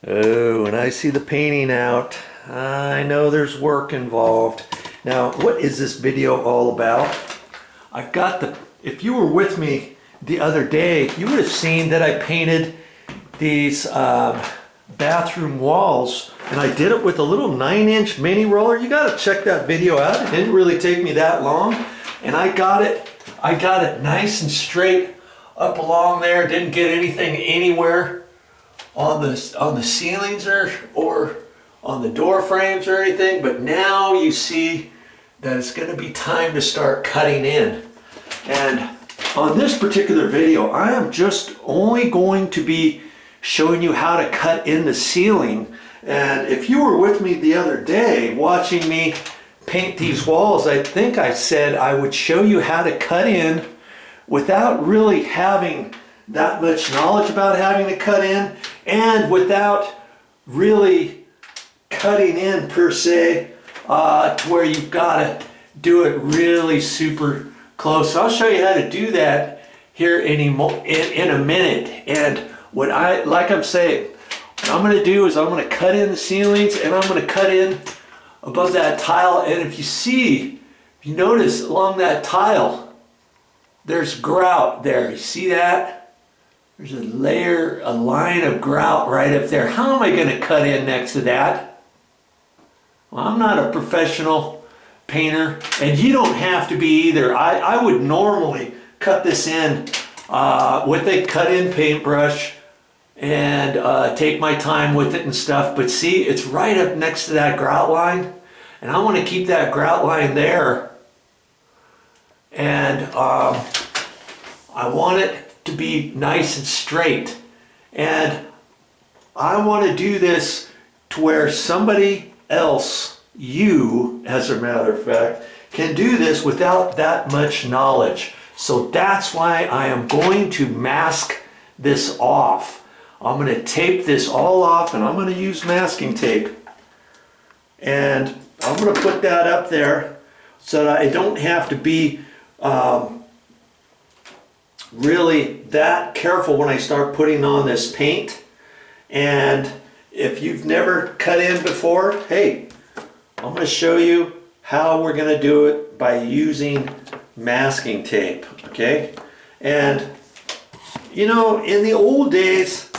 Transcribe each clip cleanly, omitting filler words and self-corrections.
Oh, when I see the painting out, I know there's work involved. Now, what is this video all about? I've got if you were with me the other day, you would have seen that I painted these bathroom walls, and I did it with a little 9-inch mini roller. You gotta check that video out. It didn't really take me that long. And I got it nice and straight up along there. Didn't get anything anywhere on the ceilings or on the door frames or anything, but now you see that it's going to be time to start cutting in. And on this particular video, I am just only going to be showing you how to cut in the ceiling. And if you were with me the other day watching me paint these walls, I think I said I would show you how to cut in without really having that much knowledge about having to cut in, and without really cutting in per se, to where you've got to do it really super close. So I'll show you how to do that here in a minute. And like I'm saying, what I'm going to do is I'm going to cut in the ceilings, and I'm going to cut in above that tile. And if you notice along that tile, there's grout there. You see that? There's a line of grout right up there. How am I going to cut in next to that? Well, I'm not a professional painter, and you don't have to be either. I would normally cut this in with a cut-in paintbrush and take my time with it and stuff. But see, it's right up next to that grout line, and I want to keep that grout line there. And I want it to be nice and straight, and I want to do this to where somebody else, you as a matter of fact, can do this without that much knowledge. So that's why I am going to mask this off. I'm going to tape this all off, and I'm going to use masking tape, and I'm going to put that up there so that I don't have to be really that careful when I start putting on this paint. And if you've never cut in before, hey, I'm going to show you how we're going to do it by using masking tape, okay? And you know, in the old days,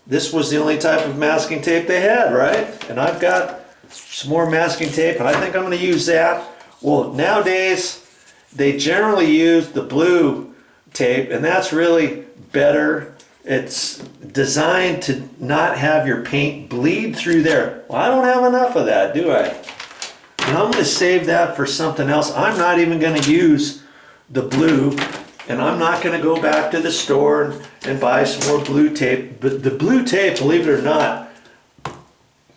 this was the only type of masking tape they had, right? And I've got some more masking tape, and I think I'm going to use that. Well, nowadays they generally use the blue tape, and that's really better. It's designed to not have your paint bleed through there. Well, I don't have enough of that, do I? And I'm going to save that for something else. I'm not even going to use the blue, and I'm not going to go back to the store and buy some more blue tape. But the blue tape, believe it or not,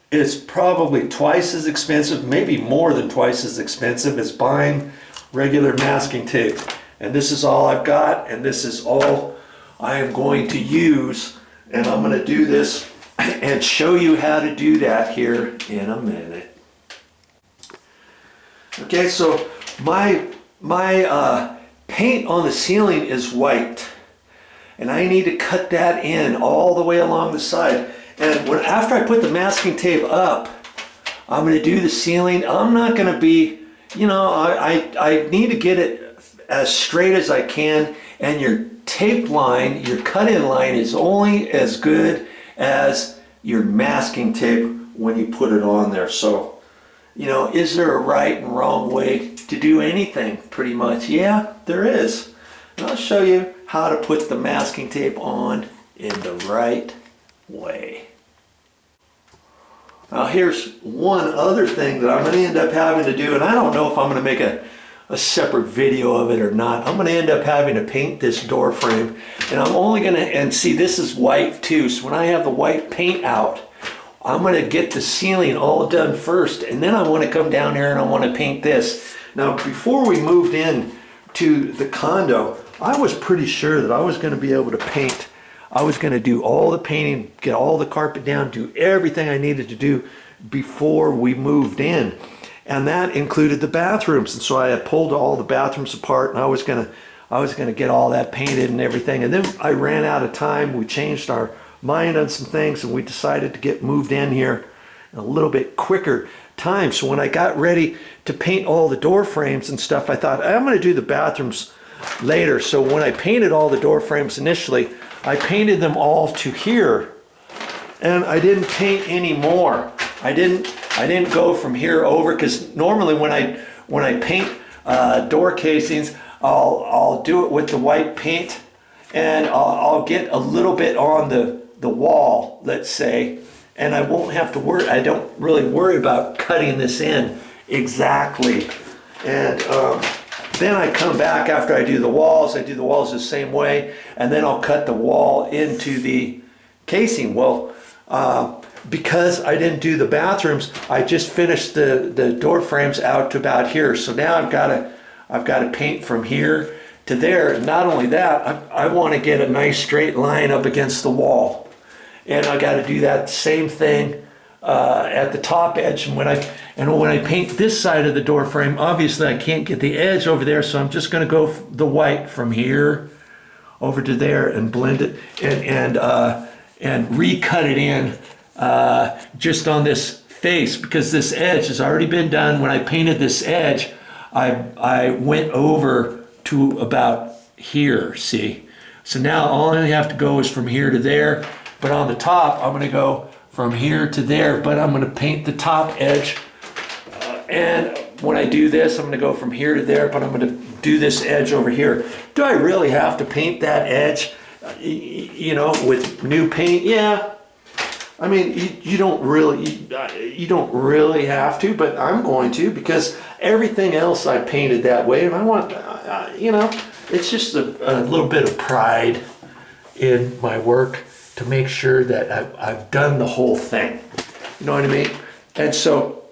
is probably twice as expensive, maybe more than twice as expensive as buying regular masking tape. And this is all I've got, and this is all I am going to use. And I'm going to do this and show you how to do that here in a minute. Okay, so my paint on the ceiling is white, and I need to cut that in all the way along the side. And after I put the masking tape up, I'm going to do the ceiling. I'm not going to be, you know, I need to get it as straight as I can, and your tape line, your cut-in line, is only as good as your masking tape when you put it on there. So, you know, is there a right and wrong way to do anything? Pretty much, yeah, there is. And I'll show you how to put the masking tape on in the right way. Now here's one other thing that I'm going to end up having to do, and I don't know if I'm going to make a separate video of it or not. I'm going to end up having to paint this door frame, and I'm only going to, and see, this is white too, so when I have the white paint out, I'm going to get the ceiling all done first, and then I want to come down here and I want to paint this. Now before we moved in to the condo, I was pretty sure that I was going to be able to paint. I was going to do all the painting, get all the carpet down, do everything I needed to do before we moved in. And that included the bathrooms. And so I had pulled all the bathrooms apart, and I was gonna get all that painted and everything. And then I ran out of time. We changed our mind on some things, and we decided to get moved in here in a little bit quicker time. So when I got ready to paint all the door frames and stuff, I thought I'm going to do the bathrooms later. So when I painted all the door frames initially, I painted them all to here, and I didn't paint any more. I didn't go from here over, because normally when I paint door casings, I'll do it with the white paint, and I'll get a little bit on the wall, let's say, and I won't have to worry. I don't really worry about cutting this in exactly. And then I come back after I do the walls. I do the walls the same way, and then I'll cut the wall into the casing. Well, because I didn't do the bathrooms, I just finished the door frames out to about here. So now I've got to paint from here to there. Not only that, I want to get a nice straight line up against the wall, and I got to do that same thing at the top edge. And when I paint this side of the door frame, obviously I can't get the edge over there, so I'm just going to go the white from here over to there and blend it and recut it in just on this face, because this edge has already been done. When I painted this edge, I went over to about here, see? So now all I have to go is from here to there, but on the top I'm going to go from here to there, but I'm going to paint the top edge. And when I do this, I'm going to go from here to there, but I'm going to do this edge over here. Do I really have to paint that edge, you know, with new paint? Yeah. I mean, you don't really have to, but I'm going to, because everything else I painted that way, and I want, you know, it's just a little bit of pride in my work to make sure that I've done the whole thing. You know what I mean? And so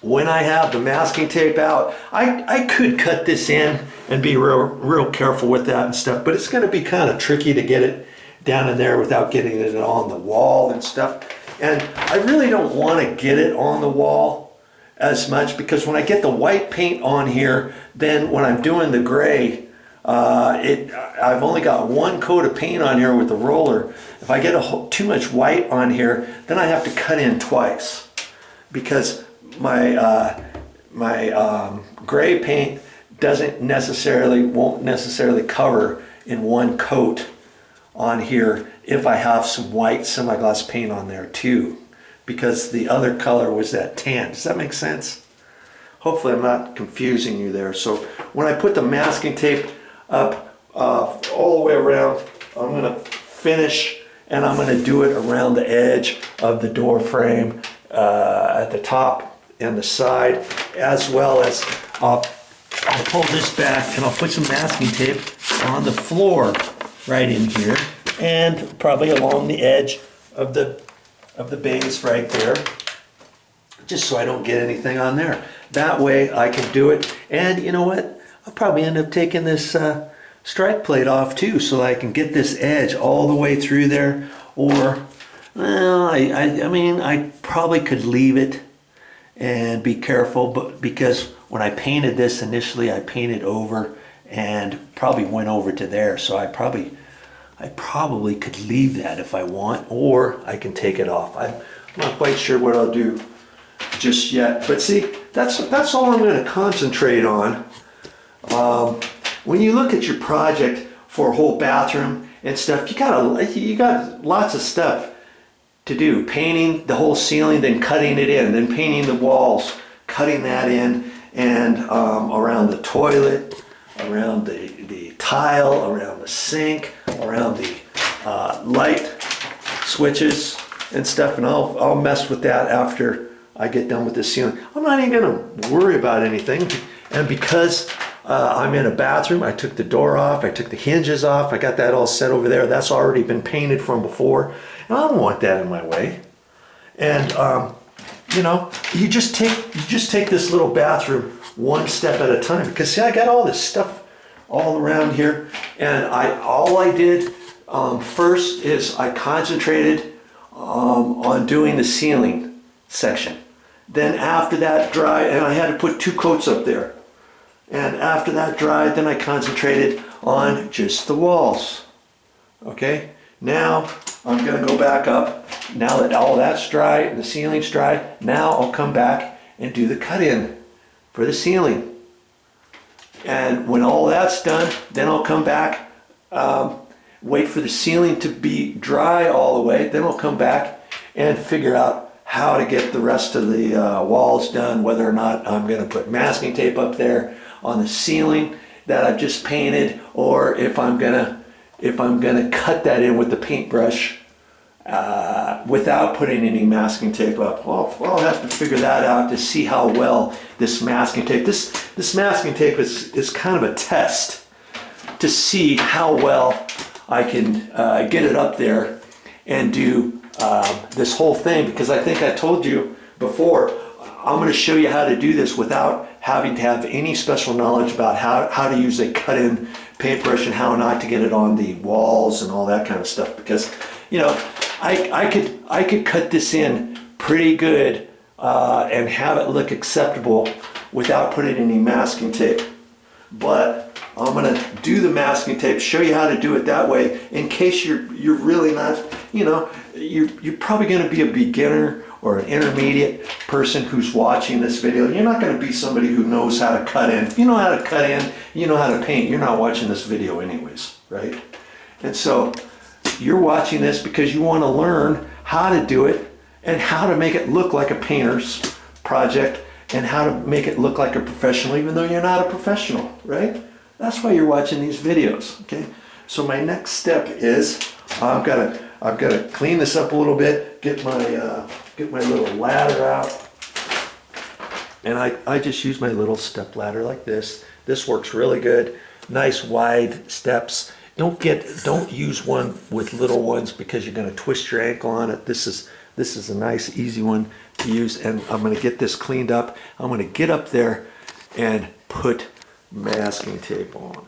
when I have the masking tape out, I could cut this in and be real careful with that and stuff, but it's going to be kind of tricky to get it down in there without getting it on the wall and stuff. And I really don't want to get it on the wall as much, because when I get the white paint on here, then when I'm doing the gray, I've only got one coat of paint on here with the roller. If I get too much white on here, then I have to cut in twice, because my gray paint won't necessarily cover in one coat on here if I have some white semi-gloss paint on there too, because the other color was that tan. Does that make sense? Hopefully I'm not confusing you there. So when I put the masking tape up all the way around, I'm going to finish, and I'm going to do it around the edge of the door frame at the top and the side, as well as I'll pull this back and I'll put some masking tape on the floor right in here, and probably along the edge of the base right there, just so I don't get anything on there. That way I can do it. And you know what? I'll probably end up taking this strike plate off too, so I can get this edge all the way through there. Or, well, I mean, I probably could leave it and be careful, but because when I painted this initially, I painted over and probably went over to there, so I probably could leave that if I want, or I can take it off. I'm not quite sure what I'll do just yet, but see, that's all I'm going to concentrate on. When you look at your project for a whole bathroom and stuff, you got lots of stuff to do. Painting the whole ceiling, then cutting it in, then painting the walls, cutting that in, and around the toilet, around the tile, around the sink, around the light switches and stuff, and I'll mess with that after I get done with the ceiling. I'm not even going to worry about anything, and because I'm in a bathroom, I took the door off, I took the hinges off, I got that all set over there. That's already been painted from before, and I don't want that in my way. And you know, you just take this little bathroom one step at a time, because see, I got all this stuff all around here, and all I did first is I concentrated on doing the ceiling section. Then after that dried, and I had to put 2 coats up there, and after that dried, then I concentrated on just the walls. Okay, Now I'm gonna go back up. Now that all that's dry and the ceiling's dry, now I'll come back and do the cut-in for the ceiling. And when all that's done, then I'll come back, wait for the ceiling to be dry all the way, then I'll come back and figure out how to get the rest of the walls done, whether or not I'm gonna put masking tape up there on the ceiling that I've just painted, or if I'm gonna cut that in with the paintbrush without putting any masking tape up. Well, I'll have to figure that out to see how well this masking tape, this masking tape is kind of a test to see how well I can get it up there and do this whole thing, because I think I told you before, I'm going to show you how to do this without having to have any special knowledge about how to use a cut-in paintbrush and how not to get it on the walls and all that kind of stuff, because you know I could cut this in pretty good and have it look acceptable without putting any masking tape. But I'm gonna do the masking tape, show you how to do it that way, in case you're really not, you know, you're probably gonna be a beginner or an intermediate person who's watching this video. You're not gonna be somebody who knows how to cut in. If you know how to cut in, you know how to paint, you're not watching this video anyways, right? And so you're watching this because you wanna learn how to do it and how to make it look like a painter's project and how to make it look like a professional, even though you're not a professional, right? That's why you're watching these videos, okay? So my next step is I've got to clean this up a little bit, get my little ladder out, and I just use my little step ladder like this. This works really good. Nice wide steps. Don't use one with little ones because you're going to twist your ankle on it. This is a nice easy one to use, and I'm going to get this cleaned up. I'm going to get up there and put masking tape on.